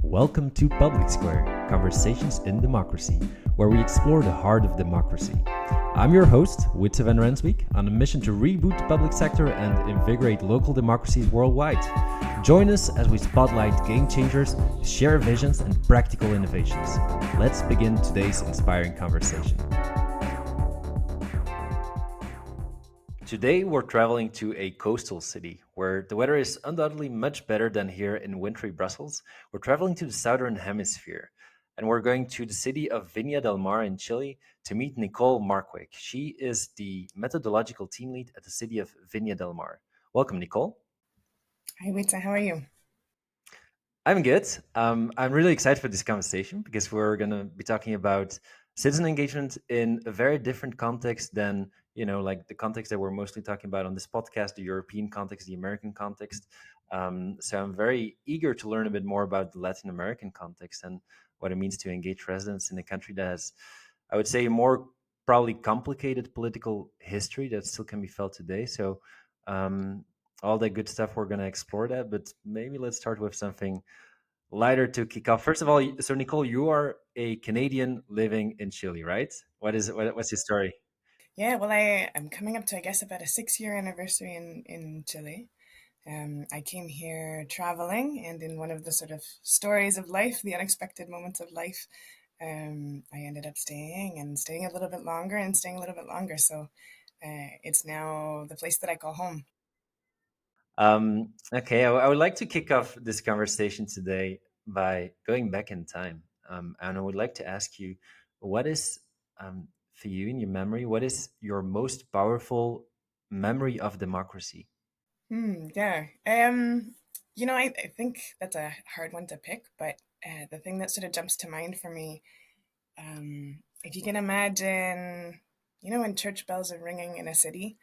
Welcome to Public Square, Conversations in Democracy, where we explore the heart of democracy. I'm your host, Wietse van Ransbeeck, on a mission to reboot the public sector and invigorate local democracies worldwide. Join us as we spotlight game changers, share visions, and practical innovations. Let's begin today's inspiring conversation. Today, we're traveling to a coastal city where the weather is undoubtedly much better than here in wintry Brussels. We're traveling to the southern hemisphere, and we're going to the city of Viña del Mar in Chile to meet Nicole Markwick. She is the methodological team lead at the city of Viña del Mar. Welcome, Nicole. Hi, Wietse. How are you? I'm good. I'm really excited for this conversation because we're going to be talking about citizen engagement in a very different context than, like the context that we're mostly talking about on this podcast, the European context, the American context. So I'm very eager to learn a bit more about the Latin American context and what it means to engage residents in a country that has, I would say, a more probably complicated political history that still can be felt today. So all that good stuff, we're going to explore that, but maybe let's start with something lighter to kick off. First of all, so Nicole, you are a Canadian living in Chile, right? What's your story? Yeah, well, I'm coming up to, I guess, about a 6-year anniversary in Chile. I came here traveling, and in one of the sort of stories of life, the unexpected moments of life, I ended up staying a little bit longer and staying a little bit longer. So it's now the place that I call home. Okay, I would like to kick off this conversation today by going back in time. And I would like to ask you, what is, for you in your memory, what is your most powerful memory of democracy? Yeah. I think that's a hard one to pick, but the thing that sort of jumps to mind for me, if you can imagine, when church bells are ringing in a city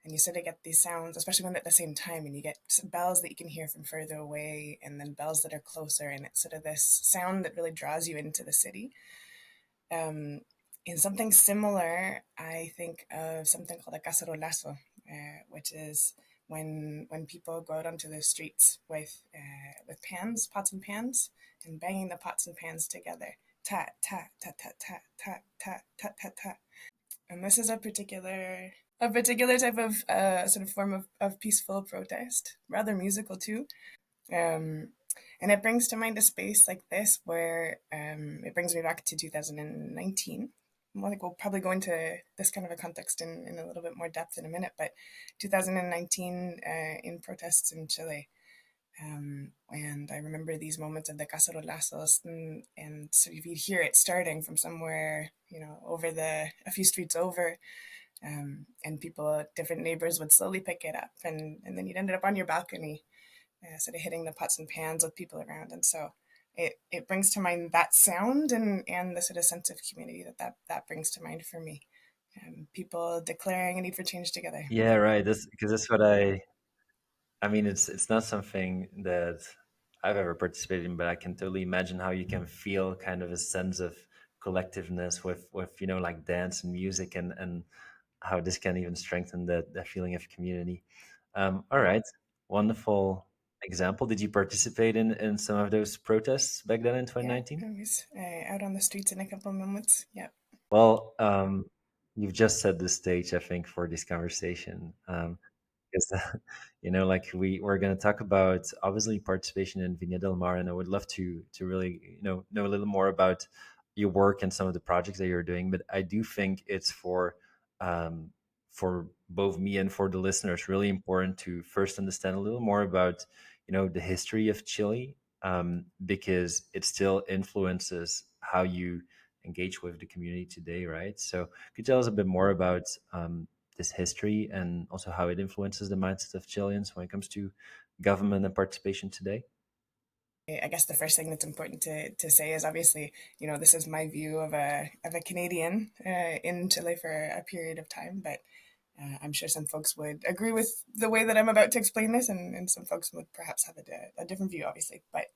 and you sort of get these sounds, especially when they're at the same time, and you get bells that you can hear from further away and then bells that are closer, and it's sort of this sound that really draws you into the city. Um, in something similar, I think of something called a cacerolazo, which is when people go out onto the streets with pans, pots and pans, and banging the pots and pans together. Tat tat tat tat tat tat tat tat tat tat. And this is a particular type of sort of form of peaceful protest, rather musical too. Um, and it brings to mind a space like this where it brings me back to 2019. Well, like we'll probably go into this kind of a context in a little bit more depth in a minute, but 2019 in protests in Chile. And I remember these moments of the cacerolazos, and so you'd hear it starting from somewhere, over a few streets over, and people, different neighbors would slowly pick it up, and then you'd end up on your balcony, sort of hitting the pots and pans with people around. And so it brings to mind that sound and the sort of sense of community that brings to mind for me. People declaring a need for change together. Yeah, right. That's what I mean, it's not something that I've ever participated in, but I can totally imagine how you can feel kind of a sense of collectiveness with like dance and music and how this can even strengthen that feeling of community. All right, wonderful example. Did you participate in some of those protests back then in Yeah, 2019? I was out on the streets in a couple of moments. Yeah. Well, you've just set the stage, I think, for this conversation. Because like we're going to talk about obviously participation in Viña del Mar, and I would love to really know a little more about your work and some of the projects that you're doing. But I do think it's for both me and for the listeners really important to first understand a little more about the history of Chile, because it still influences how you engage with the community today, right? So could you tell us a bit more about this history and also how it influences the mindset of Chileans when it comes to government and participation today? I guess the first thing that's important to say is obviously, this is my view of a Canadian in Chile for a period of time, but I'm sure some folks would agree with the way that I'm about to explain this, and some folks would perhaps have a different view, obviously. But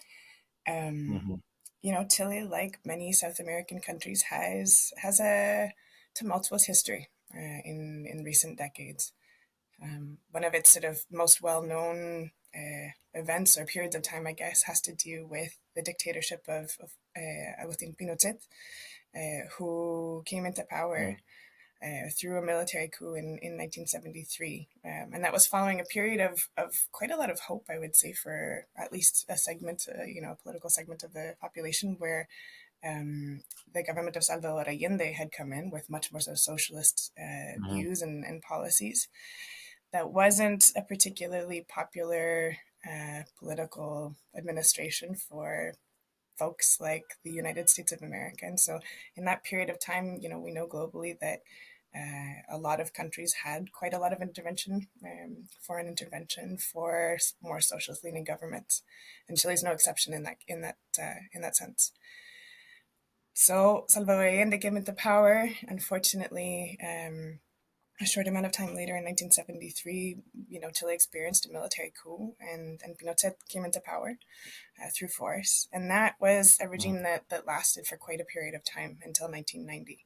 um, Hmm. Chile, like many South American countries, has a tumultuous history in recent decades. One of its sort of most well known events or periods of time, I guess, has to do with the dictatorship of Agustin Pinochet, who came into power Mm, through a military coup in 1973. And that was following a period of quite a lot of hope, I would say, for at least a segment, a political segment of the population where the government of Salvador Allende had come in with much more sort of socialist mhm, views and policies. That wasn't a particularly popular political administration for folks like the United States of America. And so, in that period of time, we know globally that a lot of countries had quite a lot of intervention, foreign intervention for more socialist leaning governments, and Chile's no exception in that sense. So Salvador Allende came into power. Unfortunately, a short amount of time later, in 1973, Chile experienced a military coup, and Pinochet came into power through force, and that was a mm. regime that lasted for quite a period of time until 1990.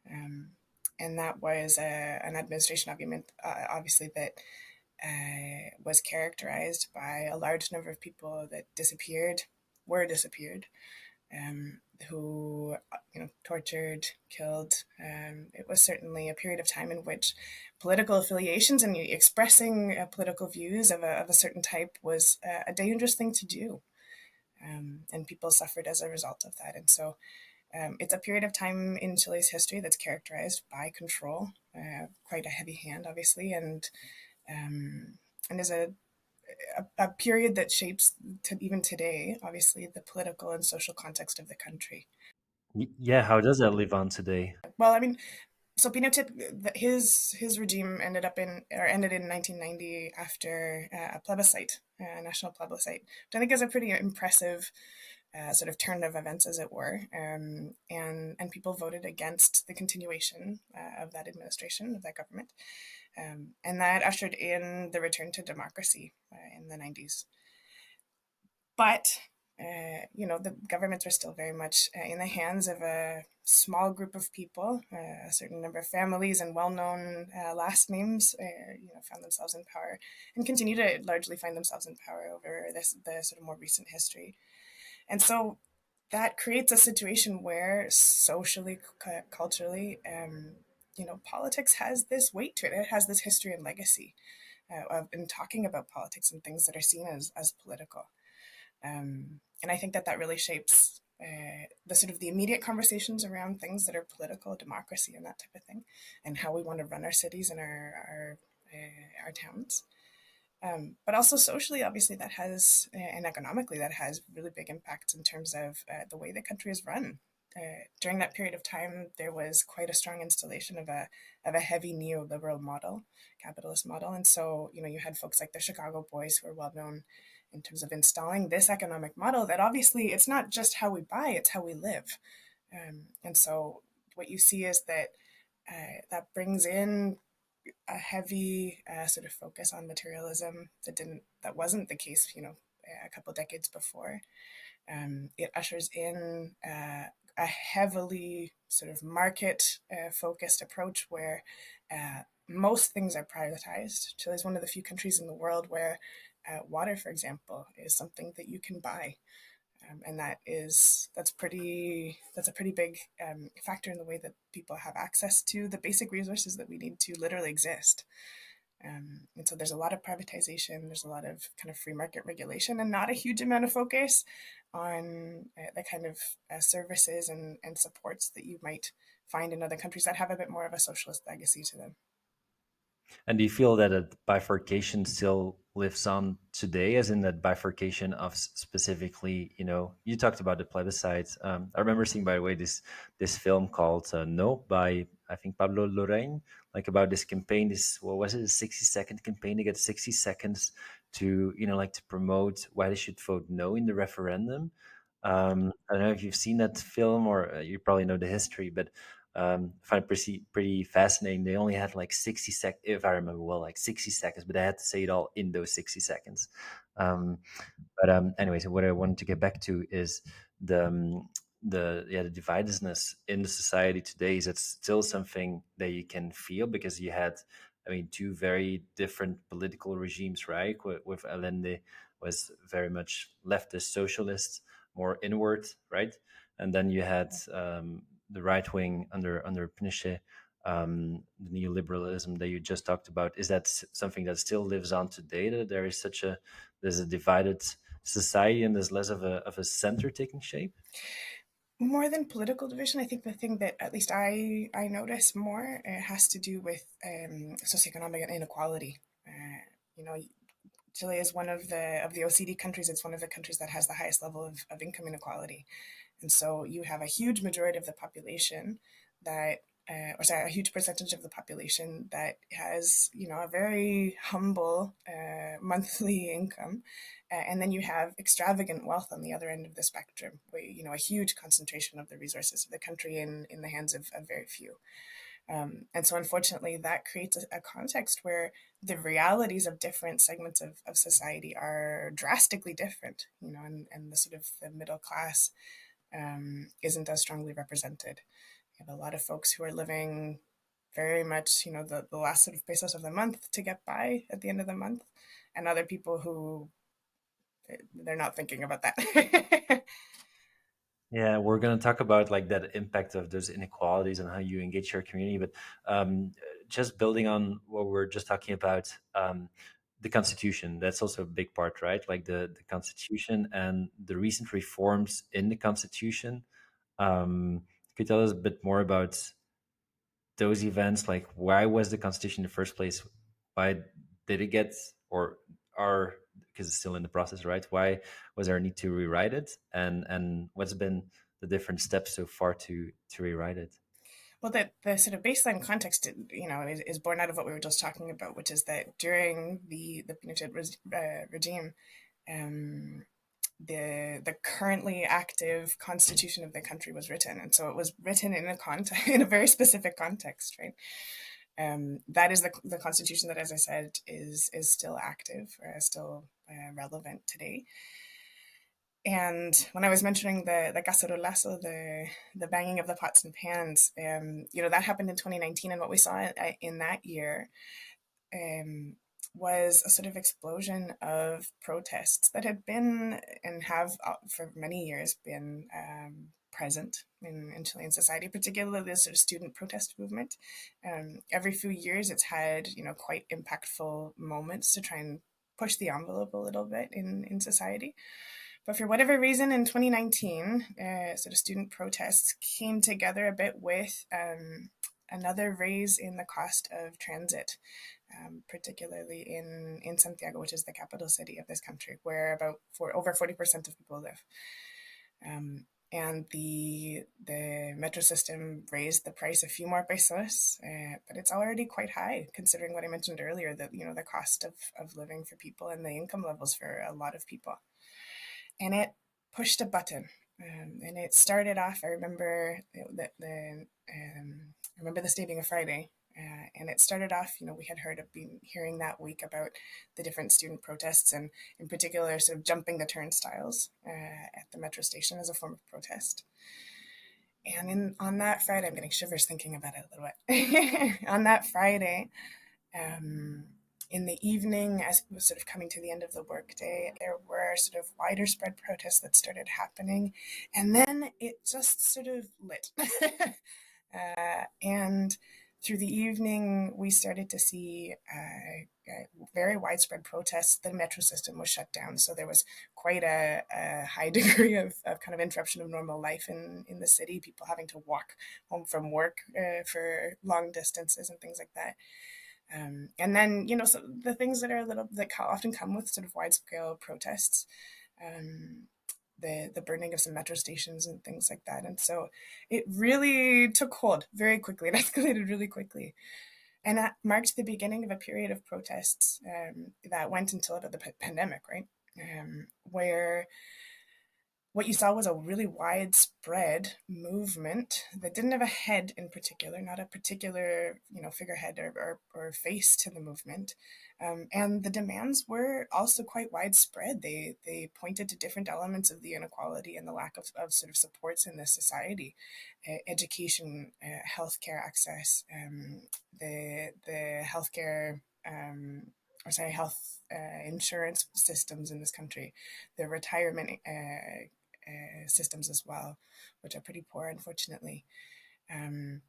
Um, and that was an administration obviously that was characterized by a large number of people that were disappeared, who tortured, killed. It was certainly a period of time in which political affiliations and expressing political views of a certain type was a dangerous thing to do, and people suffered as a result of that. And so it's a period of time in Chile's history that's characterized by control, quite a heavy hand, obviously, and is a period that shapes even today, obviously, the political and social context of the country. Yeah, how does that live on today? Well, I mean, so Pinochet, his regime ended in 1990 after a plebiscite, a national plebiscite, which I think is a pretty impressive sort of turn of events, as it were. And people voted against the continuation of that administration, of that government, and that ushered in the return to democracy in the 90s. But the governments are still very much in the hands of a small group of people, a certain number of families and well-known last names. Found themselves in power and continue to largely find themselves in power over the sort of more recent history. And so that creates a situation where socially, culturally, politics has this weight to it. It has this history and legacy in talking about politics and things that are seen as political. And I think that really shapes the sort of the immediate conversations around things that are political, democracy, and that type of thing, and how we want to run our cities and our towns. But also socially, obviously, that has, and economically, that has really big impacts in terms of the way the country is run. During that period of time, there was quite a strong installation of a heavy neoliberal model, capitalist model, and so you had folks like the Chicago Boys who are well known in terms of installing this economic model. That obviously it's not just how we buy; it's how we live. And so what you see is that that brings in a heavy sort of focus on materialism that wasn't the case, a couple decades before. It ushers in a heavily sort of market focused approach where most things are privatized. Chile is one of the few countries in the world where water, for example, is something that you can buy. And that's a pretty big factor in the way that people have access to the basic resources that we need to literally exist. And so there's a lot of privatization, there's a lot of kind of free market regulation, and not a huge amount of focus on the kind of services and supports that you might find in other countries that have a bit more of a socialist legacy to them. And do you feel that a bifurcation still lives on today, as in that bifurcation of specifically, you talked about the plebiscite. I remember seeing, by the way, this film called No by, I think, Pablo Lorraine, like about this campaign, this, what was it, a 60-second campaign to get 60 seconds to, like to promote why they should vote no in the referendum. I don't know if you've seen that film or you probably know the history, but I find it pretty fascinating. They only had like 60 seconds, if I remember well, like 60 seconds, but I had to say it all in those 60 seconds. Um, but anyways, what I wanted to get back to is the dividedness in the society today is it's still something that you can feel because you had I mean, two very different political regimes, right? With Allende was very much leftist socialist, more inward, right? And then you had the right wing under Pinochet, the neoliberalism that you just talked about. Is that something that still lives on today? That there is such a there's a divided society and there's less of a center taking shape? More than political division, I think the thing that at least I notice more has to do with socioeconomic inequality. You know, Chile is one of the OECD countries. It's one of the countries that has the highest level of income inequality, and so you have a huge majority of the population that, or sorry, a huge percentage of the population that has, a very humble monthly income, and then you have extravagant wealth on the other end of the spectrum, where a huge concentration of the resources of the country in the hands of very few. And so, unfortunately, that creates a context where the realities of different segments of society are drastically different, and the sort of the middle class isn't as strongly represented. You have a lot of folks who are living very much, the last sort of pesos of the month to get by at the end of the month, and other people who they're not thinking about that. Yeah, we're going to talk about like that impact of those inequalities and how you engage your community. But just building on what we're just talking about, the Constitution, that's also a big part, right? Like the Constitution and the recent reforms in the Constitution. Could you tell us a bit more about those events? Like, why was the Constitution in the first place? Why did it get, or are, because it's still in the process, right? Why was there a need to rewrite it? And what's been the different steps so far to rewrite it? Well, the sort of baseline context, is born out of what we were just talking about, which is that during the Pinochet regime, um, the currently active constitution of the country was written, and so it was written in a in a very specific context, right? That is the constitution that, as I said, is still active, still relevant today. And when I was mentioning the cacerolazo, the banging of the pots and pans, that happened in 2019, and what we saw in that year um, was a sort of explosion of protests that had been and have for many years been present in Chilean society, particularly the sort of student protest movement. Every few years, it's had quite impactful moments to try and push the envelope a little bit in society. But for whatever reason, in 2019, sort of student protests came together a bit with another raise in the cost of transit, particularly in Santiago, which is the capital city of this country, where over 40% of people live. And the metro system raised the price a few more pesos, but it's already quite high considering what I mentioned earlier, that the cost of living for people and the income levels for a lot of people. And it pushed a button. And it started off. I remember I remember this day being a Friday, and it started off. We had been hearing that week about the different student protests, and in particular, sort of jumping the turnstiles at the metro station as a form of protest. And on that Friday, I'm getting shivers thinking about it a little bit. On that Friday, um, in the evening, as it was sort of coming to the end of the workday, there were sort of wider spread protests that started happening. And then it just sort of lit. And through the evening, we started to see very widespread protests. The metro system was shut down. So there was quite a high degree of kind of interruption of normal life in the city, people having to walk home from work for long distances and things like that. And then, so the things that are that often come with sort of wide scale protests, um, the burning of some metro stations and things like that. And so it really took hold very quickly. It escalated really quickly. And that marked the beginning of a period of protests that went until about the pandemic, right? Where what you saw was a really widespread movement that didn't have a head in particular, not a particular figurehead or face to the movement, and the demands were also quite widespread. They pointed to different elements of the inequality and the lack of sort of supports in this society, education, healthcare access, the healthcare. Health insurance systems in this country, the retirement systems as well, which are pretty poor, unfortunately. Um,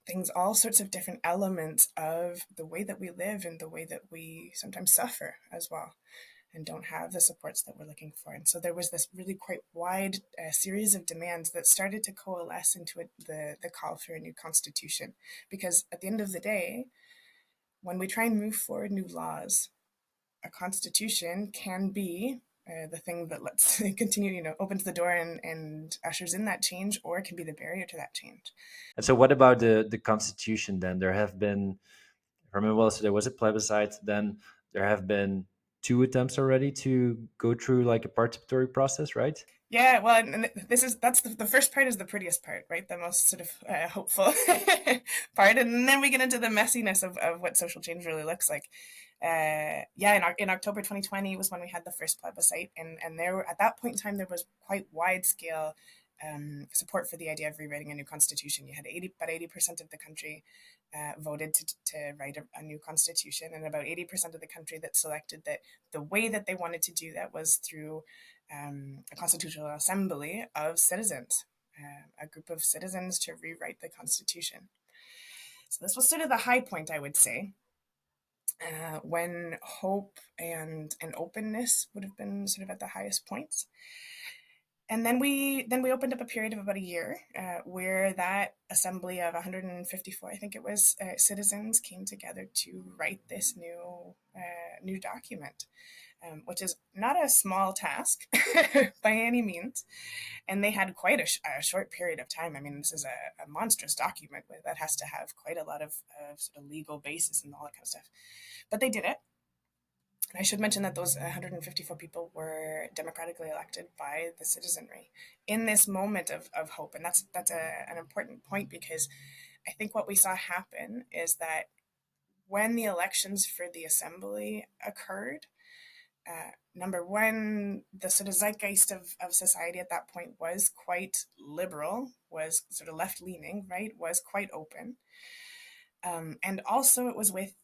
Things, all sorts of different elements of the way that we live and the way that we sometimes suffer as well, and don't have the supports that we're looking for. And so there was this really quite wide series of demands that started to coalesce into the call for a new constitution. Because at the end of the day, when we try and move forward new laws, a constitution can be the thing that lets continue, opens the door and ushers in that change, or it can be the barrier to that change. And so, what about the constitution? Then there have been, if I remember well, so there was a plebiscite. Then there have been two attempts already to go through like a participatory process, right? Yeah, well, and that's the first part is the prettiest part, right? The most sort of hopeful part, and then we get into the messiness of what social change really looks like. Yeah, in October 2020 was when we had the first plebiscite, and there at that point in time there was quite wide scale support for the idea of rewriting a new constitution. You had about 80% of the country voted to write a new constitution, and about 80% of the country that selected that the way that they wanted to do that was through a constitutional assembly of citizens, a group of citizens to rewrite the constitution. So this was sort of the high point, I would say, when hope and openness would have been sort of at the highest points. And then we opened up a period of about a year where that assembly of 154, I think it was, citizens came together to write this new document, which is not a small task by any means. And they had quite a short period of time. I mean, this is a monstrous document that has to have quite a lot of sort of legal basis and all that kind of stuff. But they did it. I should mention that those 154 people were democratically elected by the citizenry in this moment of hope. And that's an important point, because I think what we saw happen is that when the elections for the assembly occurred, number one, the sort of zeitgeist of society at that point was quite liberal, was sort of left leaning, right? Was quite open. And also it was with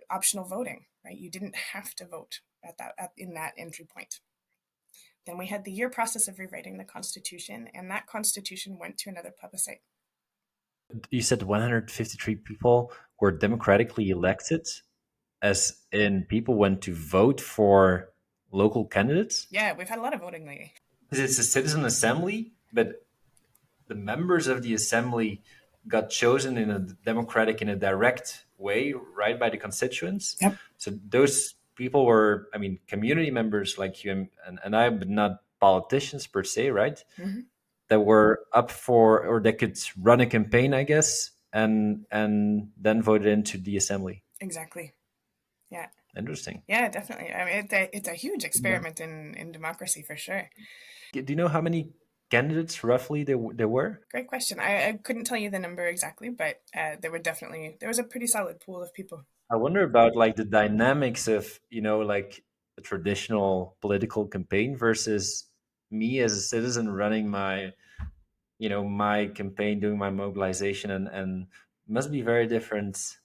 optional voting, right? You didn't have to vote in that entry point. Then we had the year process of rewriting the Constitution, and that Constitution went to another plebiscite. You said 153 people were democratically elected, as in people went to vote for local candidates. Yeah, we've had a lot of voting lately. It's a citizen assembly, but the members of the assembly got chosen in a democratic, in a direct way, right by the constituents. Yep. So those people were, I mean, community members like you and I, but not politicians per se, right? Mm-hmm. That were up for, or that could run a campaign, I guess, and then voted into the assembly. Exactly. Yeah. Interesting. Yeah, definitely. I mean, it's a huge Yeah. experiment in democracy for sure. Do you know how many candidates roughly there were? Great question. I couldn't tell you the number exactly, but there was a pretty solid pool of people. I wonder about like the dynamics of, like a traditional political campaign versus me as a citizen running my campaign, doing my mobilization, and must be very different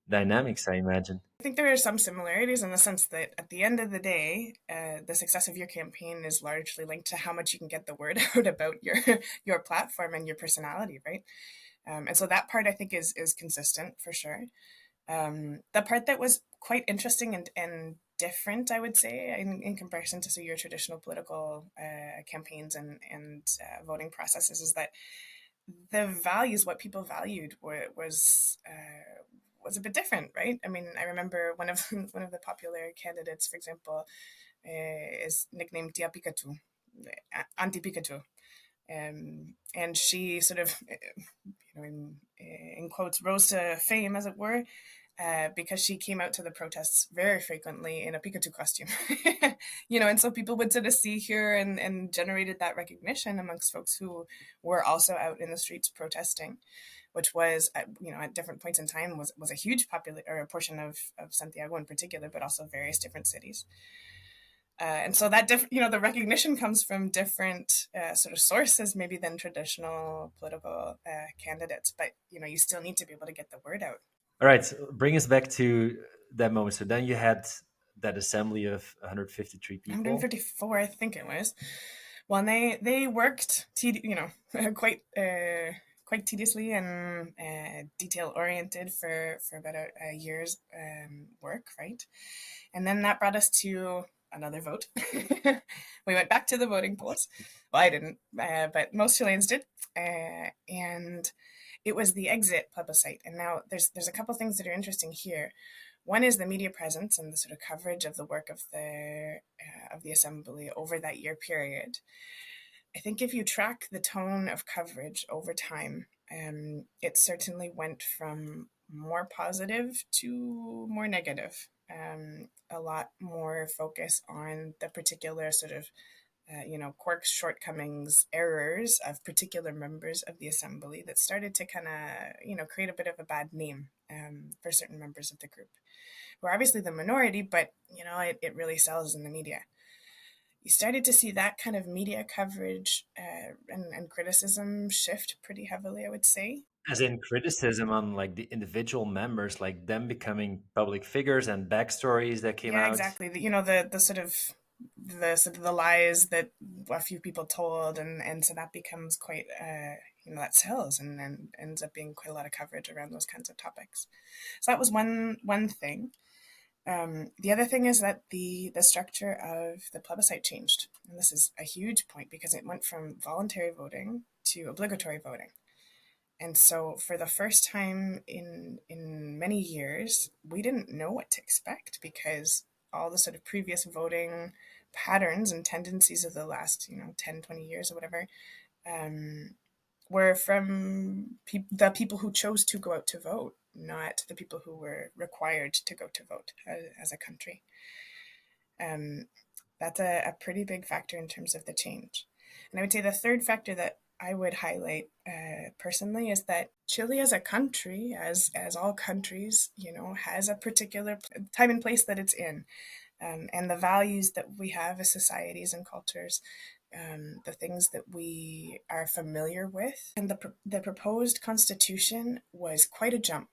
dynamics, I imagine. I think there are some similarities in the sense that at the end of the day, the success of your campaign is largely linked to how much you can get the word out about your platform and your personality, right? And so that part I think is consistent for sure. The part that was quite interesting and different, I would say, in comparison to your traditional political campaigns and voting processes, is that the values, what people valued, was a bit different, right? I mean, I remember one of one of the popular candidates, for example, is nicknamed Tia Pikachu, Anti Pikachu, and she sort of, in quotes, rose to fame, as it were, because she came out to the protests very frequently in a Pikachu costume. And so people would sort of see her and generated that recognition amongst folks who were also out in the streets protesting, which was, at different points in time was a huge or a portion of Santiago in particular, but also various different cities. And so that the recognition comes from different sort of sources, maybe than traditional political candidates. But you still need to be able to get the word out. All right, so bring us back to that moment. So then you had that assembly of 153 people. 154, I think it was. Well, and they worked, quite quite tediously and detail oriented for about a year's work, right? And then that brought us to another vote. We went back to the voting polls. Well, I didn't, but most Chileans did. And it was the exit plebiscite. And now there's a couple things that are interesting here. One is the media presence and the sort of coverage of the work of the assembly over that year period. I think if you track the tone of coverage over time, it certainly went from more positive to more negative. A lot more focus on the particular sort of quirks, shortcomings, errors of particular members of the assembly that started to kind of, create a bit of a bad name for certain members of the group. We're obviously the minority, but, it really sells in the media. You started to see that kind of media coverage and criticism shift pretty heavily, I would say. As in criticism on like the individual members, like them becoming public figures and backstories that came Yeah, out. exactly. The lies that a few people told, and so that becomes quite that sells and ends up being quite a lot of coverage around those kinds of topics. So that was one thing. The other thing is that the structure of the plebiscite changed, and this is a huge point because it went from voluntary voting to obligatory voting. And so for the first time in many years, we didn't know what to expect because all the sort of previous voting patterns and tendencies of the last 10, 20 years or whatever um, were from the people who chose to go out to vote, not the people who were required to go to vote as a country. Um, that's a pretty big factor in terms of the change. And I would say the third factor that I would highlight personally is that Chile as a country, as all countries, has a particular time and place that it's in, and the values that we have as societies and cultures, the things that we are familiar with, and the proposed constitution was quite a jump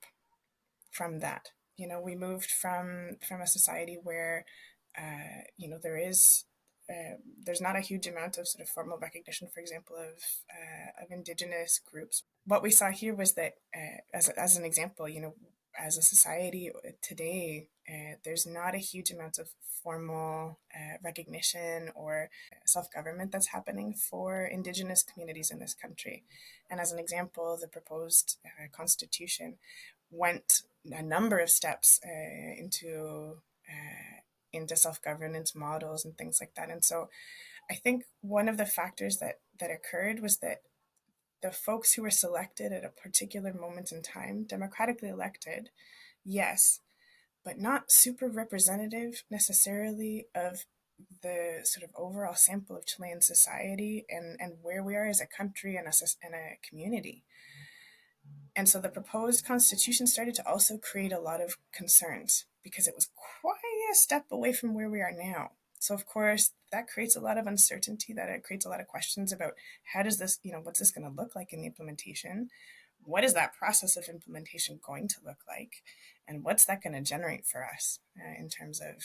from that. We moved from a society where there is there's not a huge amount of sort of formal recognition, for example, of indigenous groups. What we saw here was that, as an example, as a society today, there's not a huge amount of formal recognition or self government that's happening for indigenous communities in this country. And as an example, the proposed constitution went a number of steps into self-governance models and things like that. And so I think one of the factors that occurred was that the folks who were selected at a particular moment in time, democratically elected, yes, but not super representative necessarily of the sort of overall sample of Chilean society and where we are as a country and a community. And so the proposed constitution started to also create a lot of concerns because it was quite a step away from where we are now. So of course that creates a lot of uncertainty, that it creates a lot of questions about how does this, what's this going to look like in the implementation? What is that process of implementation going to look like? And what's that going to generate for us in terms of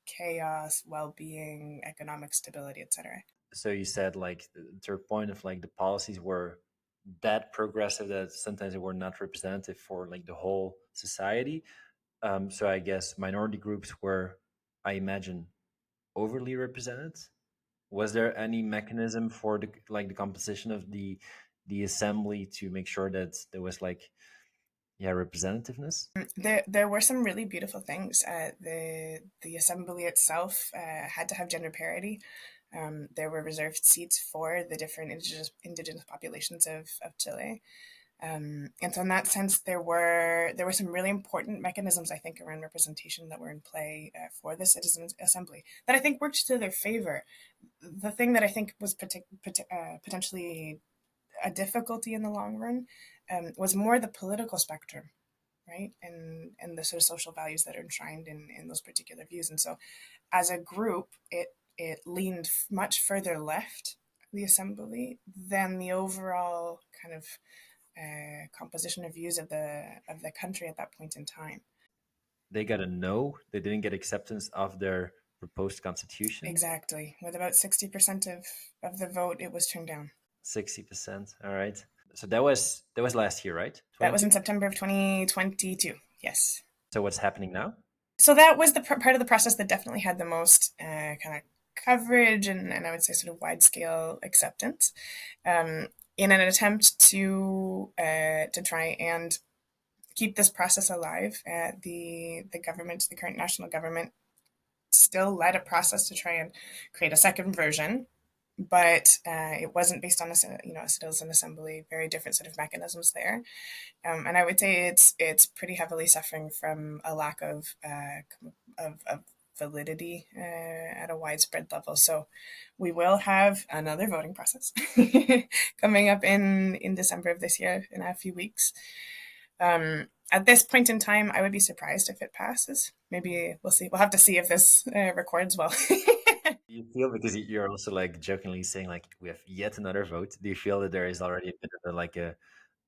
chaos, well-being, economic stability, etc.? So you said like to your point of like the policies were that progressive that sometimes they were not representative for like the whole society. So I guess minority groups were, I imagine, overly represented. Was there any mechanism for the composition of the assembly to make sure that there was like, yeah, representativeness? There were some really beautiful things. The assembly itself had to have gender parity. There were reserved seats for the different indigenous populations of Chile. And so in that sense, there were some really important mechanisms, I think, around representation that were in play for the Citizens Assembly that I think worked to their favor. The thing that I think was potentially a difficulty in the long run was more the political spectrum, right? And the sort of social values that are enshrined in those particular views. And so as a group, it leaned much further left, the assembly, than the overall kind of composition of views of the country at that point in time. They got a no. They didn't get acceptance of their proposed constitution. Exactly. With about 60% of the vote, it was turned down. 60%. All right. So that was last year, right? That was 22. in September of 2022. Yes. So what's happening now? So that was the part of the process that definitely had the most kind of coverage and I would say sort of wide scale acceptance in an attempt to try and keep this process alive. The government, the current national government, still led a process to try and create a second version, but it wasn't based on a citizen assembly. Very different sort of mechanisms there, and I would say it's pretty heavily suffering from a lack of validity at a widespread level. So we will have another voting process coming up in December of this year in a few weeks. At this point in time, I would be surprised if it passes. Maybe we'll see. We'll have to see if this records well. Do you feel, because you're also like jokingly saying like we have yet another vote? Do you feel that there is already a bit of a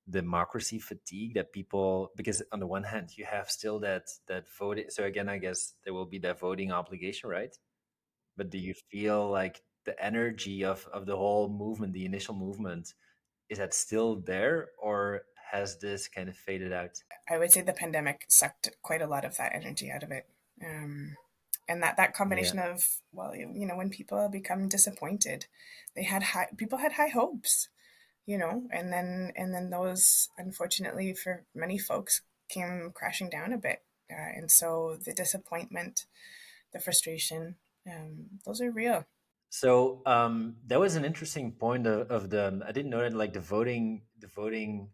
democracy fatigue, that people, because on the one hand you have still that voting, so again I guess there will be that voting obligation, right? But do you feel like the energy of the whole movement, the initial movement, is that still there, or has this kind of faded out? I would say the pandemic sucked quite a lot of that energy out of it. Um, and that Yeah. combination of, well, when people become disappointed, people had high hopes, and then those, unfortunately for many folks, came crashing down a bit. And so the disappointment, the frustration, those are real. So that was an interesting point of the. I didn't know that, like the voting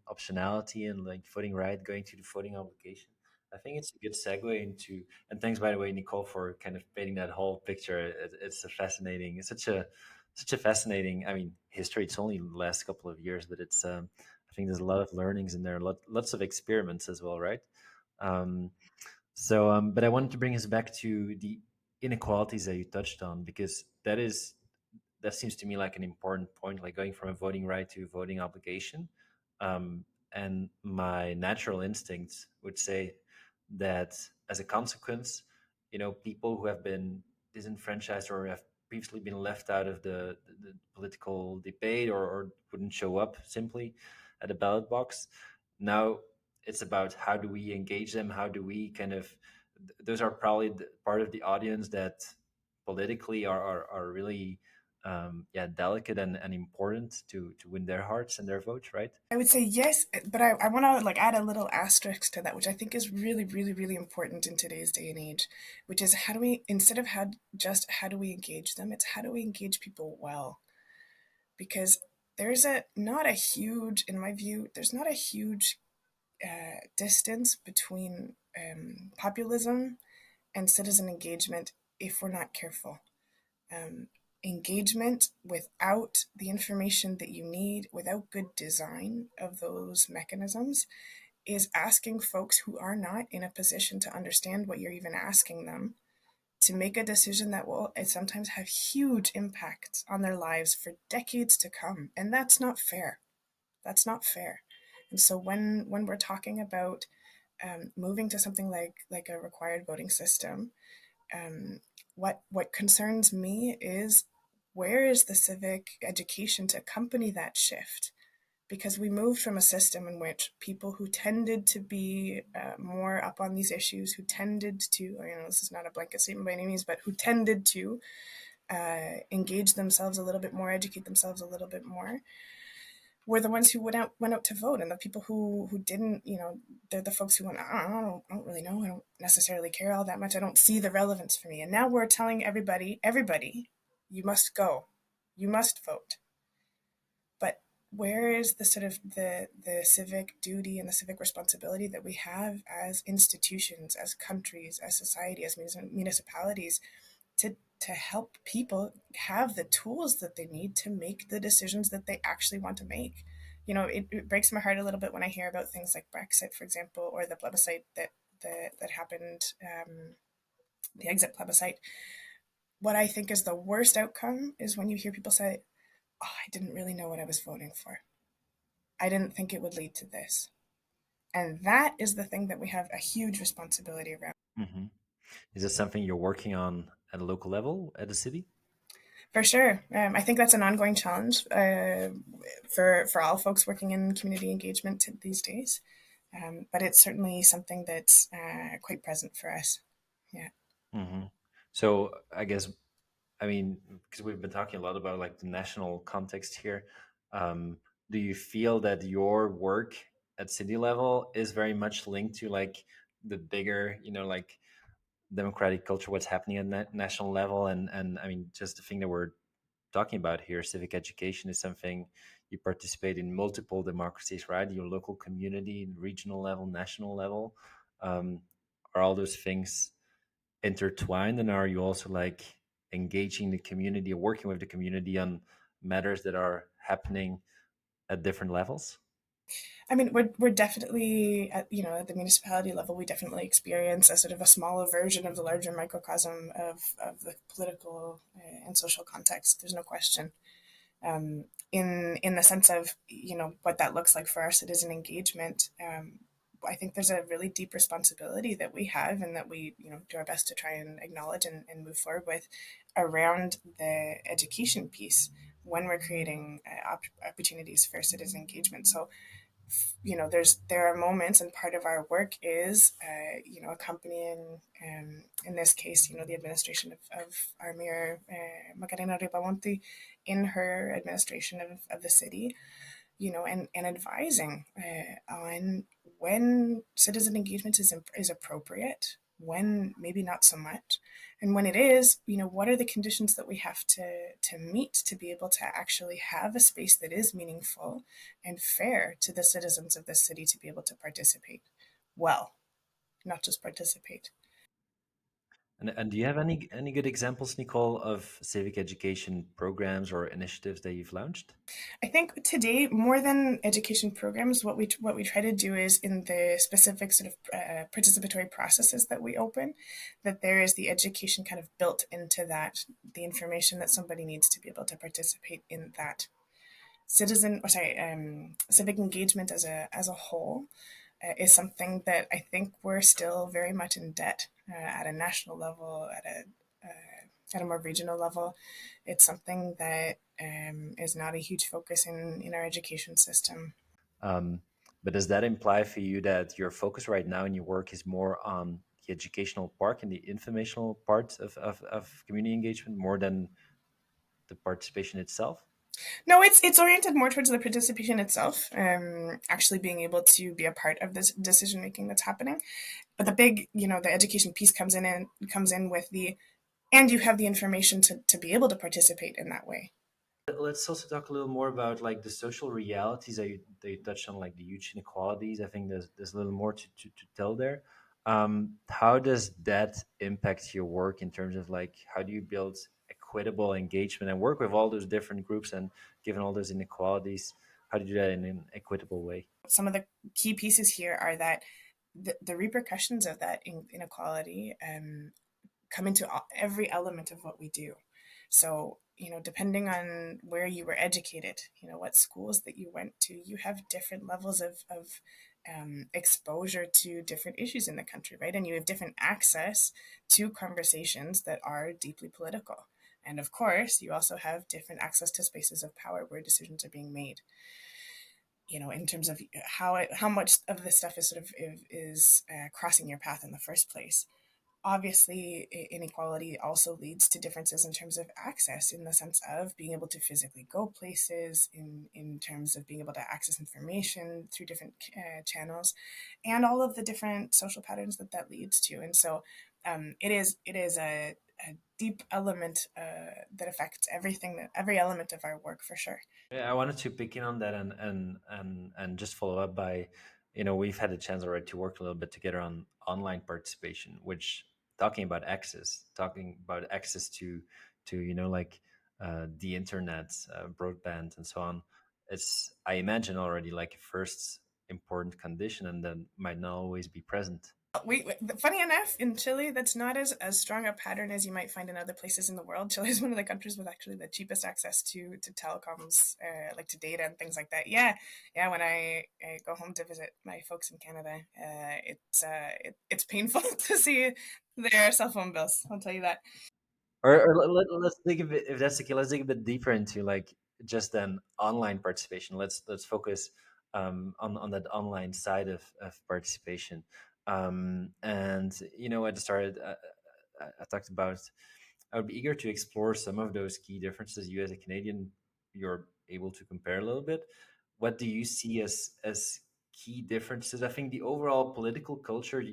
optionality and like voting right going to the voting obligation. I think it's a good segue into. And thanks, by the way, Nicole, for kind of painting that whole picture. It's a fascinating. It's such a fascinating. I mean, history. It's only the last couple of years, but it's. I think there's a lot of learnings in there. Lots of experiments as well, right? Um, but I wanted to bring us back to the inequalities that you touched on, because that seems to me like an important point, like going from a voting right to a voting obligation. Um, and my natural instincts would say that as a consequence, people who have been disenfranchised or have previously been left out of the political debate, or wouldn't show up simply at a ballot box, now it's about how do we engage them? How do we kind of, those are probably part of the audience that politically are really yeah, delicate and important to win their hearts and their votes, right? I would say yes, but I want to like add a little asterisk to that, which I think is really, really, really important in today's day and age, which is how do we, instead of how do we engage them, it's how do we engage people well? Because there's not a huge, in my view, there's not a huge distance between populism and citizen engagement if we're not careful. um, Engagement without the information that you need, without good design of those mechanisms, is asking folks who are not in a position to understand what you're even asking them to make a decision that will sometimes have huge impacts on their lives for decades to come. And that's not fair. That's not fair. And so when we're talking about moving to something like a required voting system, um, what concerns me is where is the civic education to accompany that shift? Because we moved from a system in which people who tended to be more up on these issues, who tended to, this is not a blanket statement by any means, but who tended to engage themselves a little bit more, educate themselves a little bit more, were the ones who went out to vote, and the people who didn't, they're the folks who went, I don't really know, I don't necessarily care all that much, I don't see the relevance for me. And now we're telling everybody, you must go, you must vote. But where is the sort of the civic duty and the civic responsibility that we have as institutions, as countries, as society, as municipalities to help people have the tools that they need to make the decisions that they actually want to make. It breaks my heart a little bit when I hear about things like Brexit, for example, or the plebiscite that happened, the exit plebiscite. What I think is the worst outcome is when you hear people say, "Oh, I didn't really know what I was voting for. I didn't think it would lead to this." And that is the thing that we have a huge responsibility around. Hmm. Is this something you're working on at a local level at the city? For sure. I think that's an ongoing challenge for all folks working in community engagement these days. But it's certainly something that's quite present for us. Yeah. Hmm. So I guess, I mean, because we've been talking a lot about like the national context here, um, do you feel that your work at city level is very much linked to like the bigger, like democratic culture, what's happening at national level? And I mean, just the thing that we're talking about here, civic education is something you participate in multiple democracies, right? Your local community, regional level, national level. Um, are all those things intertwined, and are you also like engaging the community or working with the community on matters that are happening at different levels? I mean, we're definitely at the municipality level, we definitely experience a sort of a smaller version of the larger microcosm of the political and social context. There's no question. In the sense of what that looks like for our citizen engagement. I think there's a really deep responsibility that we have and that we do our best to try and acknowledge and move forward with around the education piece when we're creating opportunities for citizen engagement. So there are moments, and part of our work is accompanying, in this case, the administration of our mayor, Macarena Ripamonti, in her administration of the city, and advising on when citizen engagement is appropriate, when maybe not so much, and when it is, what are the conditions that we have to meet to be able to actually have a space that is meaningful and fair to the citizens of the city to be able to participate well, not just participate. And do you have any good examples, Nicole, of civic education programs or initiatives that you've launched? I think today, more than education programs, what we try to do is in the specific sort of participatory processes that we open, that there is the education kind of built into that, the information that somebody needs to be able to participate in that civic engagement as a whole is something that I think we're still very much in debt at a national level, at a more regional level. It's something that is not a huge focus in our education system. Um, but does that imply for you that your focus right now in your work is more on the educational part and the informational part of community engagement more than the participation itself? No, it's oriented more towards the participation itself, actually being able to be a part of this decision making that's happening. But the education piece comes in with and you have the information to be able to participate in that way. Let's also talk a little more about like the social realities that you touched on, like the huge inequalities. I think there's a little more to tell there. How does that impact your work in terms of like how do you build equitable engagement and work with all those different groups, and given all those inequalities, how do you do that in an equitable way? Some of the key pieces here are that the repercussions of that inequality come into every element of what we do. So, depending on where you were educated, what schools that you went to, you have different levels of exposure to different issues in the country, right? And you have different access to conversations that are deeply political. And of course, you also have different access to spaces of power where decisions are being made. In terms of how much of this stuff is sort of is crossing your path in the first place. Obviously, inequality also leads to differences in terms of access, in the sense of being able to physically go places, in terms of being able to access information through different channels, and all of the different social patterns that leads to. And so it is a deep element that affect everything, that every element of our work for sure. Yeah, I wanted to pick in on that and just follow up by, we've had a chance already to work a little bit together on online participation, which talking about access to like the internet, broadband, and so on. It's, I imagine, already like a first important condition, and then might not always be present. Funny enough, in Chile, that's not as strong a pattern as you might find in other places in the world. Chile is one of the countries with actually the cheapest access to telecoms, like to data and things like that. Yeah, yeah. When I go home to visit my folks in Canada, it's painful to see their cell phone bills. I'll tell you that. Or let's dig a bit, if that's the case, let's dig a bit deeper into like just then online participation. Let's focus on that online side of participation. And at the start, I talked about, I would be eager to explore some of those key differences. You as a Canadian, you're able to compare a little bit. What do you see as key differences? I think the overall political culture,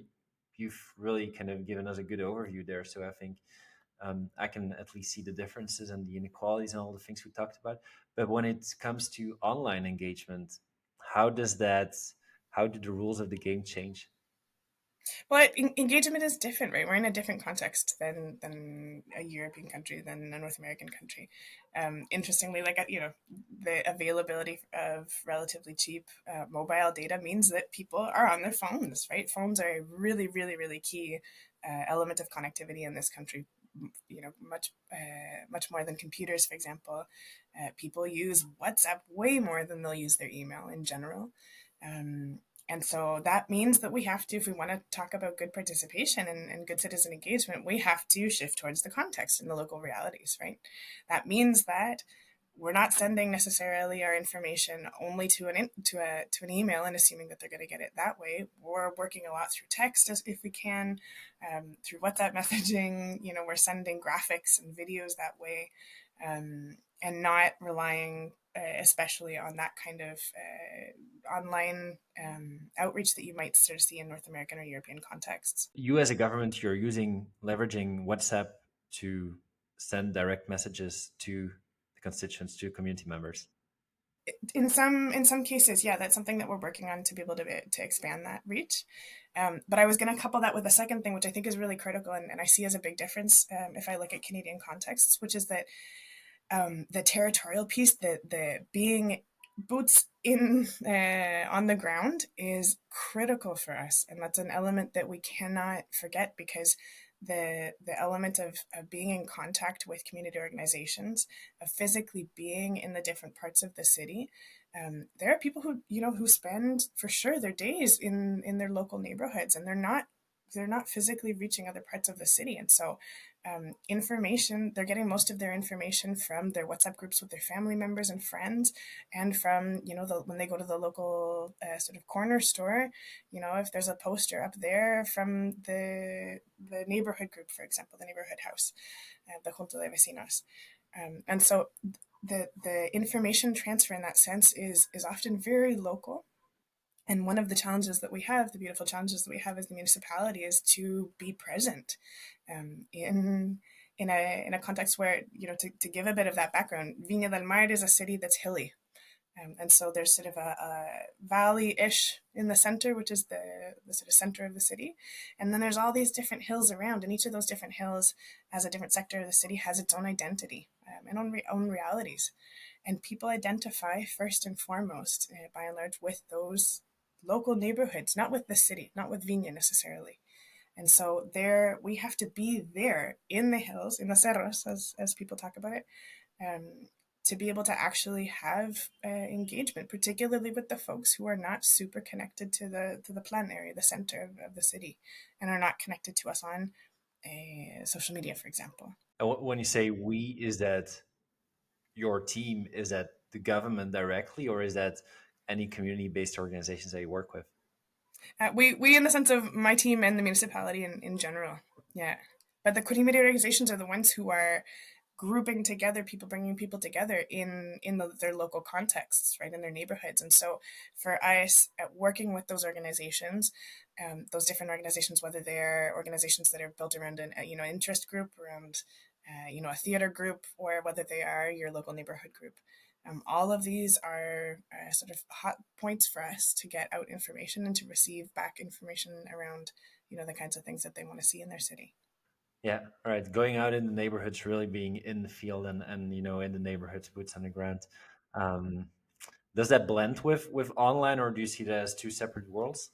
you've really kind of given us a good overview there. So I think I can at least see the differences and the inequalities and all the things we talked about. But when it comes to online engagement, how does that, how do the rules of the game change? Well, engagement is different, right? We're in a different context than a European country, than a North American country. Interestingly, like the availability of relatively cheap mobile data means that people are on their phones, right? Phones are a really, really, really key element of connectivity in this country. Much more than computers, for example. People use WhatsApp way more than they'll use their email in general. Um, and so that means that we have to, if we want to talk about good participation and good citizen engagement, we have to shift towards the context and the local realities, right? That means that we're not sending necessarily our information only to an email and assuming that they're going to get it that way. We're working a lot through text if we can, through WhatsApp messaging. We're sending graphics and videos that way, and not relying especially on that kind of online outreach that you might sort of see in North American or European contexts. You as a government, you're leveraging WhatsApp to send direct messages to the constituents, to community members. In some cases, yeah, that's something that we're working on to be able to expand that reach. But I was going to couple that with a second thing, which I think is really critical, and I see as a big difference if I look at Canadian contexts, which is that the territorial piece, the being boots in on the ground, is critical for us, and that's an element that we cannot forget, because the element of being in contact with community organizations, of physically being in the different parts of the city. There are people who spend for sure their days in their local neighborhoods, and they're not physically reaching other parts of the city. And so information, they're getting most of their information from their WhatsApp groups with their family members and friends, and from when they go to the local sort of corner store. If there's a poster up there from the neighborhood group, for example, the neighborhood house, the Junta de Vecinos. And so the information transfer in that sense is often very local. And one of the challenges that we have, the beautiful challenges that we have as the municipality, is to be present in a context where, to give a bit of that background, Viña del Mar is a city that's hilly. And so there's sort of a valley-ish in the center, which is the sort of center of the city. And then there's all these different hills around, and each of those different hills, as a different sector of the city, has its own identity and own realities. And people identify first and foremost, by and large, with those local neighborhoods, not with the city, not with Viña necessarily. And so there, we have to be there in the hills, in the cerros, as people talk about it, um, to be able to actually have engagement, particularly with the folks who are not super connected to the plan area, the center of the city, and are not connected to us on social media, for example. And when you say we, is that your team? Is that the government directly, or is that any community-based organizations that you work with? We in the sense of my team and the municipality in general, yeah. But the community organizations are the ones who are grouping together people, bringing people together in their local contexts, right, in their neighborhoods. And so for us, working with those different organizations, whether they're organizations that are built around an interest group around a theater group, or whether they are your local neighborhood group. All of these are sort of hot points for us to get out information and to receive back information around, the kinds of things that they want to see in their city. Yeah, right. Going out in the neighborhoods, really being in the field and in the neighborhoods, boots on the ground. Um, does that blend with online, or do you see that as two separate worlds?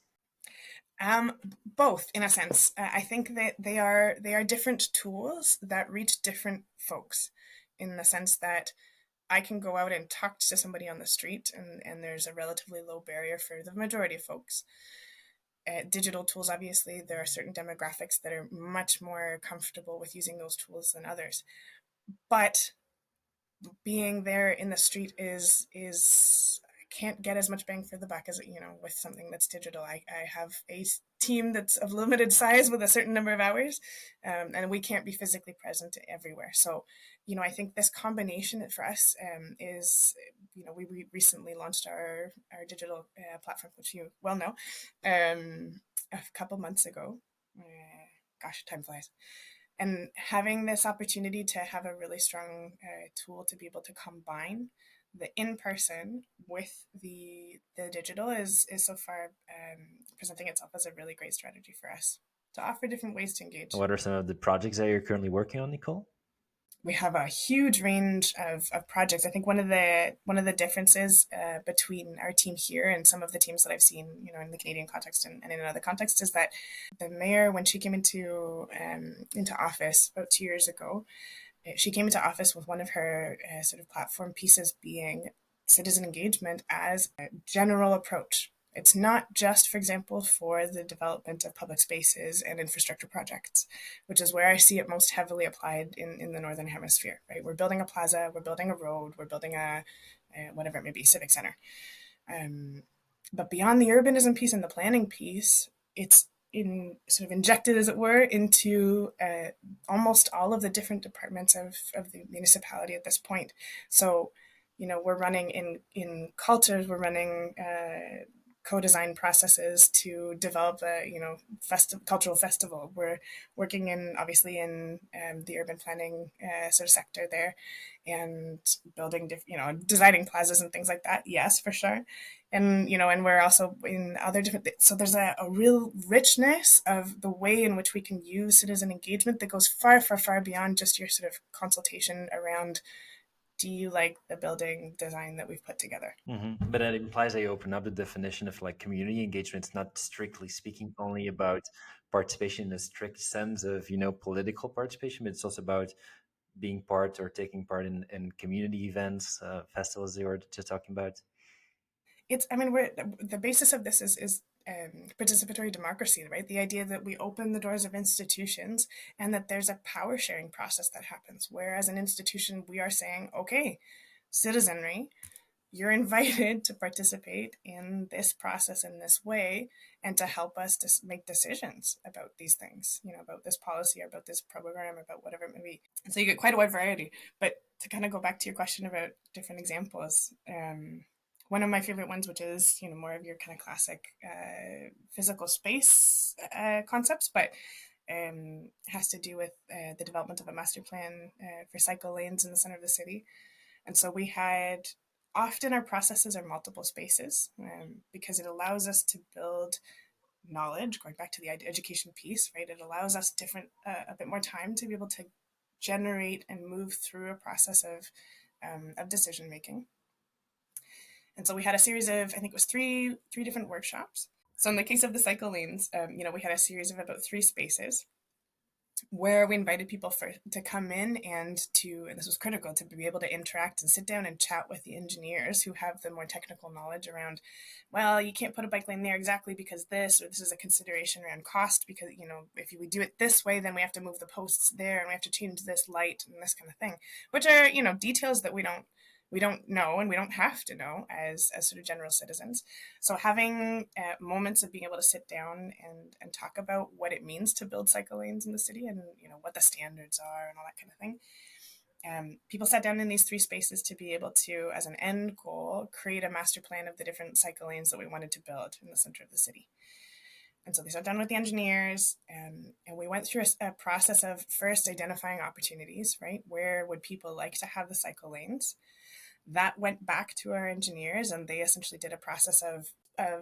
Both, in a sense. I think that they are different tools that reach different folks, in the sense that I can go out and talk to somebody on the street, and there's a relatively low barrier for the majority of folks. Digital tools, obviously, there are certain demographics that are much more comfortable with using those tools than others. But being there in the street is can't get as much bang for the buck as with something that's digital. I have a team that's of limited size with a certain number of hours, and we can't be physically present everywhere. So, I think this combination for us is, we recently launched our digital platform, which you well know, a couple months ago. Uh, Gosh, time flies. And having this opportunity to have a really strong tool to be able to combine the in-person with the digital is so far presenting itself as a really great strategy for us to offer different ways to engage. What are some of the projects that you're currently working on, Nicole? We have a huge range of projects. I think one of the differences between our team here and some of the teams that I've seen, in the Canadian context and in another context, is that the mayor, when she came into office about 2 years ago, she came into office with one of her sort of platform pieces being citizen engagement as a general approach. It's not just, for example, for the development of public spaces and infrastructure projects, which is where I see it most heavily applied in the Northern Hemisphere, right? We're building a plaza, we're building a road, we're building a whatever it may be, civic center. Um, but beyond the urbanism piece and the planning piece, it's sort of injected, as it were, into almost all of the different departments of the municipality at this point. So, we're running in cultures, we're running co-design processes to develop a cultural festival. We're working obviously in the urban planning sort of sector there, and building designing plazas and things like that. Yes, for sure. And we're also in other different so there's a real richness of the way in which we can use citizen engagement that goes far, far, far beyond just your sort of consultation around, do you like the building design that we've put together? But that implies that you open up the definition of like community engagement. It's not strictly speaking only about participation in a strict sense of political participation, but it's also about being part or taking part in community events, festivals they were just talking about. We're the basis of this is participatory democracy, right? The idea that we open the doors of institutions and that there's a power sharing process that happens. Where as an institution, we are saying, okay, citizenry, you're invited to participate in this process in this way and to help us to make decisions about these things, about this policy or about this program, about whatever it may be. And so you get quite a wide variety. But to kind of go back to your question about different examples, one of my favorite ones, which is more of your kind of classic physical space concepts, but has to do with the development of a master plan for cycle lanes in the center of the city. And so we had often our processes are multiple spaces, because it allows us to build knowledge. Going back to the education piece, right? It allows us a bit more time to be able to generate and move through a process of decision making. And so we had a series of, I think it was three different workshops. So in the case of the cycle lanes, we had a series of about 3 spaces where we invited people to come in and this was critical, to be able to interact and sit down and chat with the engineers who have the more technical knowledge around, well, you can't put a bike lane there exactly because this is a consideration around cost, because if we do it this way, then we have to move the posts there and we have to change this light and this kind of thing, which are details that we don't know and we don't have to know as sort of general citizens. So having moments of being able to sit down and talk about what it means to build cycle lanes in the city, and what the standards are and all that kind of thing. People sat down in these 3 spaces to be able to, as an end goal, create a master plan of the different cycle lanes that we wanted to build in the center of the city. And so they sat down with the engineers, and we went through a process of first identifying opportunities, right? Where would people like to have the cycle lanes? That went back to our engineers, and they essentially did a process of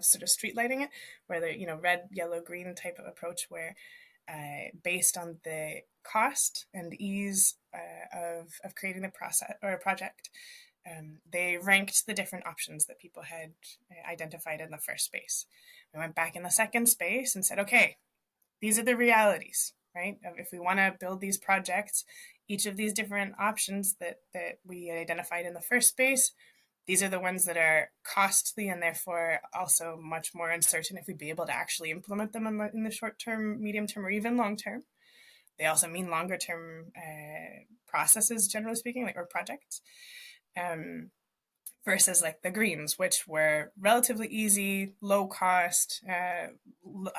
sort of street lighting it, where the red, yellow, green type of approach, where based on the cost and ease of creating the process or a project, they ranked the different options that people had identified in the first space. We went back in the second space and said, okay, these are the realities, right? If we want to build these projects, each of these different options that we identified in the first space, these are the ones that are costly and therefore also much more uncertain if we'd be able to actually implement them in the short term, medium term, or even long term. They also mean longer term processes, generally speaking, or projects. Versus like the greens, which were relatively easy, low cost, a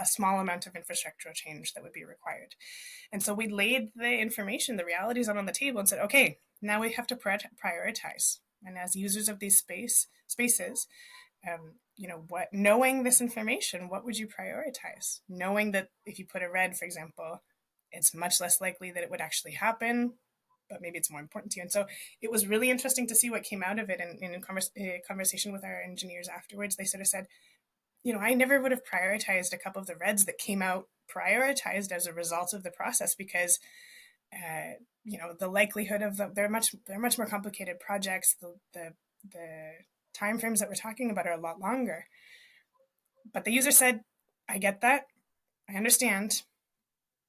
small amount of infrastructural change that would be required. And so we laid the information, the realities on the table and said, okay, now we have to prioritize. And as users of these spaces, what knowing this information, what would you prioritize? Knowing that if you put a red, for example, it's much less likely that it would actually happen, but maybe it's more important to you. And so it was really interesting to see what came out of it. And in conversation with our engineers afterwards, they sort of said, I never would have prioritized a couple of the reds that came out prioritized as a result of the process, because the likelihood of they're much more complicated projects. The time frames that we're talking about are a lot longer. But the user said, I get that, I understand,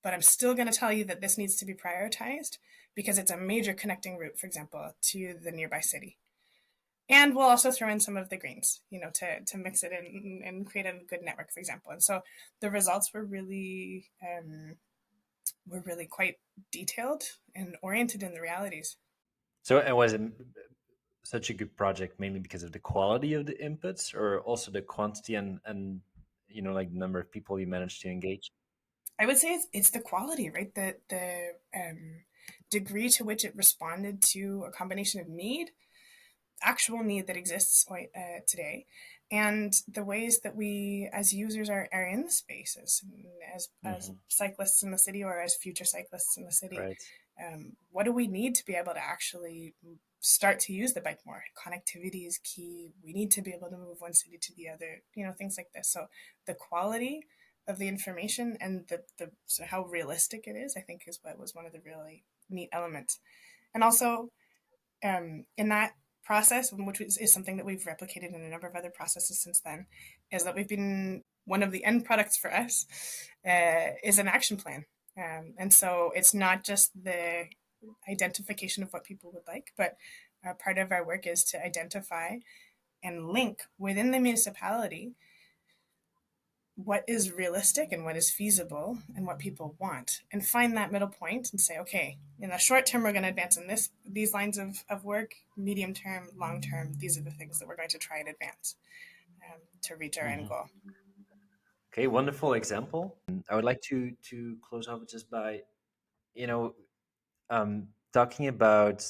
but I'm still going to tell you that this needs to be prioritized because it's a major connecting route, for example, to the nearby city. And we'll also throw in some of the greens, to mix it in and create a good network, for example. And so the results were really quite detailed and oriented in the realities. So, and was it such a good project mainly because of the quality of the inputs, or also the quantity and like the number of people you managed to engage? I would say it's the quality, right? The degree to which it responded to a combination of actual need that exists today, and the ways that we as users are in the spaces, as Hmm. cyclists in the city or as future cyclists in the city. Right. What do we need to be able to actually start to use the bike more? Connectivity is key. We need to be able to move one city to the other, things like this. So the quality of the information and so how realistic it is, I think, is what was one of the really neat elements. And also, in that process, which is something that we've replicated in a number of other processes since then, is that we've been one of the end products for us is an action plan. And so it's not just the identification of what people would like, but part of our work is to identify and link within the municipality what is realistic and what is feasible and what people want, and find that middle point and say, okay, in the short term we're going to advance in these lines of work, medium term, long term, these are the things that we're going to try and advance to reach our end Hmm. goal. Okay, wonderful example. I would like to close off just by you know talking about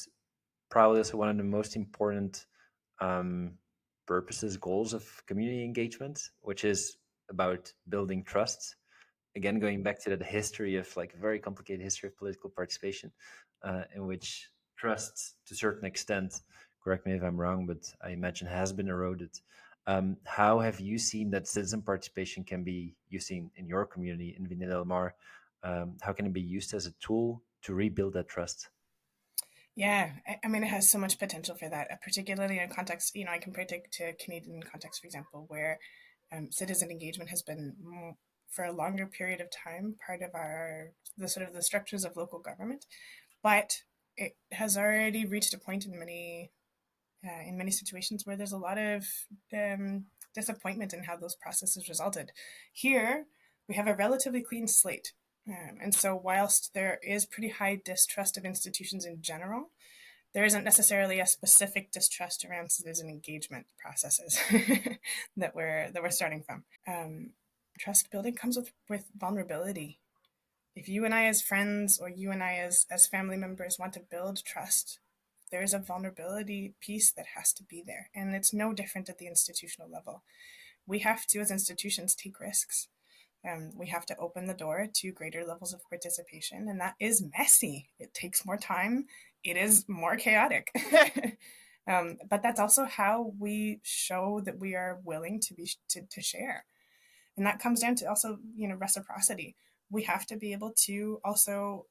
probably also one of the most important um, purposes, goals of community engagement, which is about building trust. Again, going back to that history of like very complicated history of political participation, in which trust, to a certain extent, correct me if I'm wrong, but I imagine has been eroded. How have you seen that citizen participation can be used in your community in Viña del Mar? How can it be used as a tool to rebuild that trust? Yeah, I mean, it has so much potential for that, particularly in context. I compare to Canadian context, for example, where citizen engagement has been for a longer period of time part of the sort of the structures of local government, but it has already reached a point in many situations where there's a lot of disappointment in how those processes resulted. Here, we have a relatively clean slate. And so, whilst there is pretty high distrust of institutions in general, there isn't necessarily a specific distrust around citizen engagement processes that we're starting from. Trust building comes with vulnerability. If you and I as friends, or you and I as family members, want to build trust, there's a vulnerability piece that has to be there. And it's no different at the institutional level. We have to, as institutions, take risks. We have to open the door to greater levels of participation, and that is messy. It takes more time. It is more chaotic. But that's also how we show that we are willing to be to share, and that comes down to also reciprocity. We have to be able to also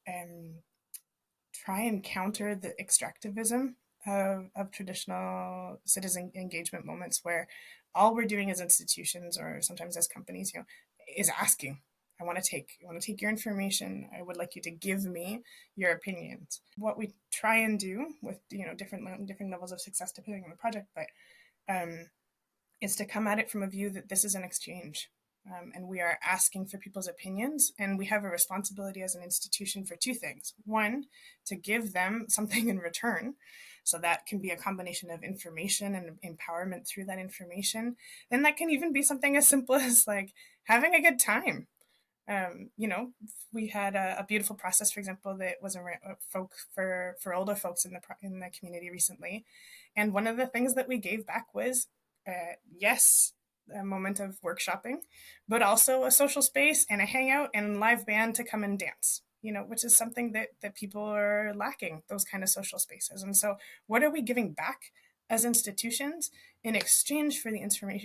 try and counter the extractivism of traditional citizen engagement moments where all we're doing as institutions or sometimes as companies, is asking, I want to take your information. I would like you to give me your opinions. What we try and do with different levels of success depending on the project, but um, is to come at it from a view that this is an exchange. And we are asking for people's opinions, and we have a responsibility as an institution for two things. One, to give them something in return. So that can be a combination of information and empowerment through that information. And that can even be something as simple as like having a good time. We had a beautiful process, for example, that was a folk for older folks in the community recently, and one of the things that we gave back was, yes, a moment of workshopping, but also a social space and a hangout and live band to come and dance. Which is something that people are lacking, those kind of social spaces. And so, what are we giving back as institutions in exchange for the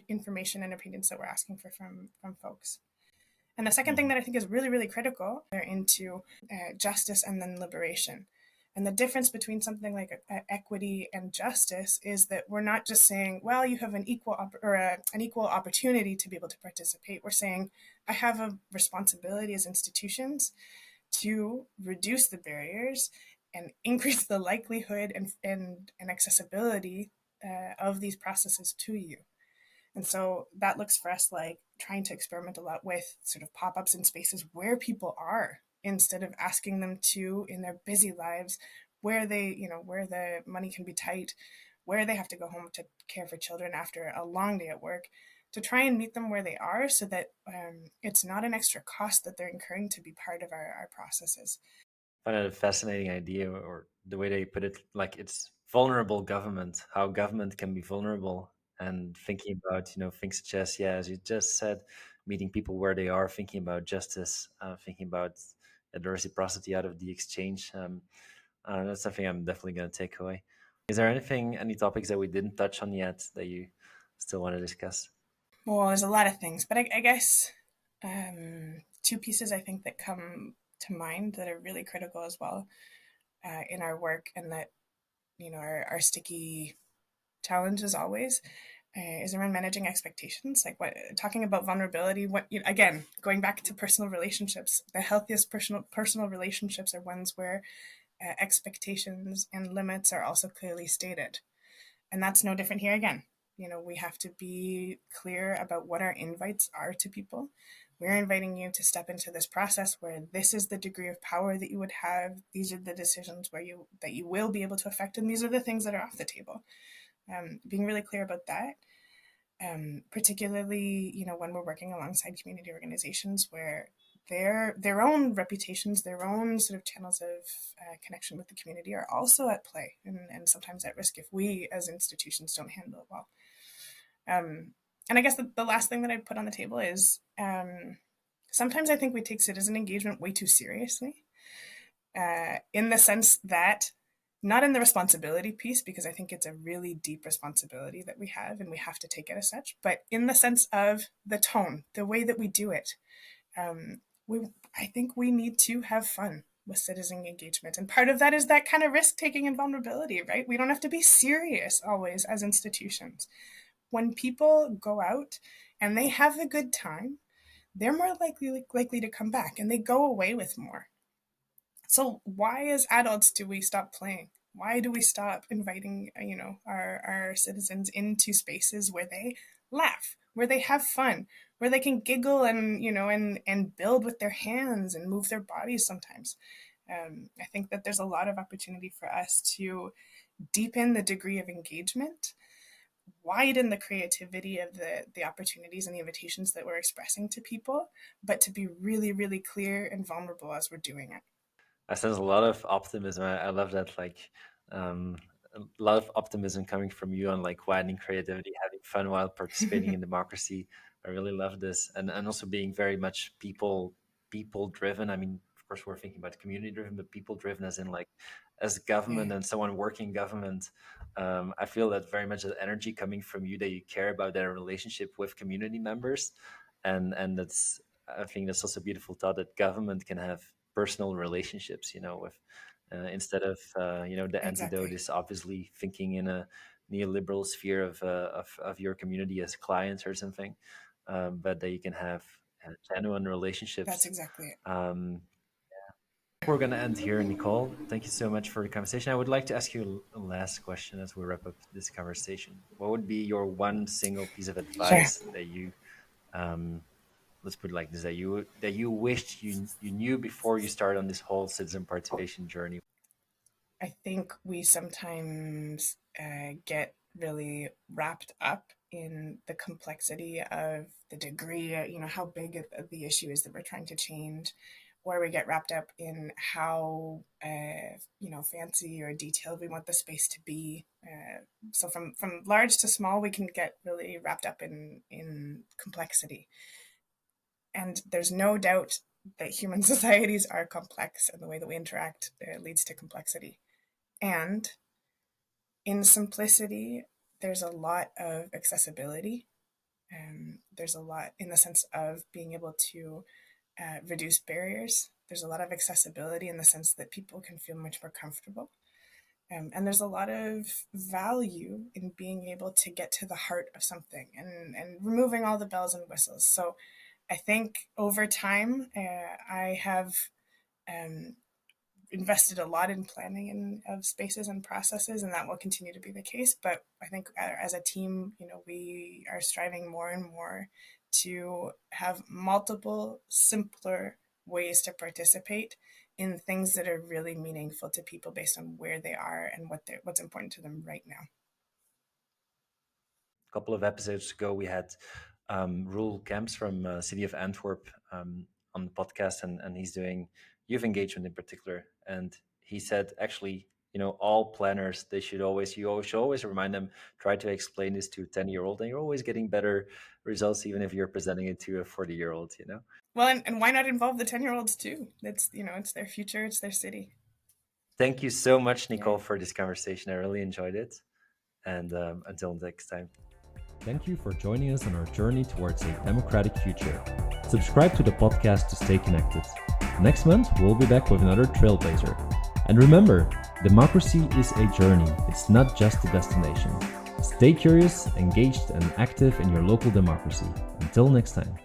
information and opinions that we're asking for from folks? And the second thing Mhm. that I think is really, really critical, they're into justice and then liberation. And the difference between something like equity and justice is that we're not just saying, well, you have an equal opportunity to be able to participate. We're saying, I have a responsibility as institutions to reduce the barriers and increase the likelihood and accessibility of these processes to you. And so that looks for us like trying to experiment a lot with sort of pop ups in spaces where people are instead of asking them to, in their busy lives, where the money can be tight, where they have to go home to care for children after a long day at work, to try and meet them where they are so that it's not an extra cost that they're incurring to be part of our processes. Find it a fascinating idea, or the way they put it, like it's vulnerable government, how government can be vulnerable, and thinking about things such as, yeah, as you just said, meeting people where they are, thinking about justice, thinking about the reciprocity out of the exchange. That's something I'm definitely going to take away. Is there any topics that we didn't touch on yet that you still want to discuss? Well, there's a lot of things, but I guess two pieces I think that come to mind that are really critical as well in our work, and that our sticky challenge as always is around managing expectations. Like what talking about vulnerability. What again, going back to personal relationships, the healthiest personal relationships are ones where expectations and limits are also clearly stated, and that's no different here again. We have to be clear about what our invites are to people. We're inviting you to step into this process where this is the degree of power that you would have. These are the decisions that you will be able to affect, and these are the things that are off the table. Being really clear about that, particularly when we're working alongside community organizations where their own reputations, their own sort of channels of connection with the community are also at play, and sometimes at risk if we as institutions don't handle it well. And I guess the last thing that I'd put on the table is sometimes I think we take citizen engagement way too seriously, in the sense that not in the responsibility piece, because I think it's a really deep responsibility that we have and we have to take it as such, but in the sense of the tone, the way that we do it. I think we need to have fun with citizen engagement. And part of that is that kind of risk taking and vulnerability, right? We don't have to be serious always as institutions. When people go out and they have a good time, they're more likely to come back and they go away with more. So why as adults do we stop playing? Why do we stop inviting, our citizens into spaces where they laugh, where they have fun, where they can giggle and, and build with their hands and move their bodies sometimes? I think that there's a lot of opportunity for us to deepen the degree of engagement, widen the creativity of the opportunities and the invitations that we're expressing to people, but to be really, really clear and vulnerable as we're doing it. I sense a lot of optimism. I love that. Like, um, a lot of optimism coming from you on like widening creativity, having fun while participating in democracy, I really love this, and also being very much people driven. I mean, of course, we're thinking about community driven, but people driven, as in like as government Yeah, and someone working government. I feel that very much the energy coming from you, that you care about their relationship with community members, and that's, I think that's also a beautiful thought that government can have personal relationships. With instead of the antidote exactly. is obviously thinking in a neoliberal sphere of your community as clients or something, but that you can have genuine That's relationships. exactly it. Um, we're going to end here, Nicole. Thank you so much for the conversation. I would like to ask you a last question as we wrap up this conversation. What would be your one single piece of Sure. advice that you, um, let's put it like this, that you wished you knew before you started on this whole citizen participation journey? I think we sometimes get really wrapped up in the complexity of the degree, how big the issue is that we're trying to change, or we get wrapped up in how, fancy or detailed we want the space to be. So from large to small, we can get really wrapped up in complexity. And there's no doubt that human societies are complex, and the way that we interact leads to complexity. And in simplicity, there's a lot of accessibility. There's a lot in the sense of being able to reduce barriers. There's a lot of accessibility in the sense that people can feel much more comfortable. And there's a lot of value in being able to get to the heart of something, and removing all the bells and whistles. So I think over time, I have um, invested a lot in planning of spaces and processes, and that will continue to be the case. But I think as a team, we are striving more and more to have multiple, simpler ways to participate in things that are really meaningful to people based on where they are and what's important to them right now. Couple of episodes ago, we had Roel Camps from City of Antwerp on the podcast, and he's doing youth engagement in particular. And he said, actually, all planners, should always remind them, try to explain this to a 10-year-old, and you're always getting better results, even if you're presenting it to a 40-year-old. Well, and why not involve the 10-year-olds too? That's, it's their future, it's their city. Thank you so much, Yeah. Nicole, for this conversation. I really enjoyed it. And until next time. Thank you for joining us on our journey towards a democratic future. Subscribe to the podcast to stay connected. Next month, we'll be back with another trailblazer. And remember, democracy is a journey, it's not just a destination. Stay curious, engaged, and active in your local democracy. Until next time.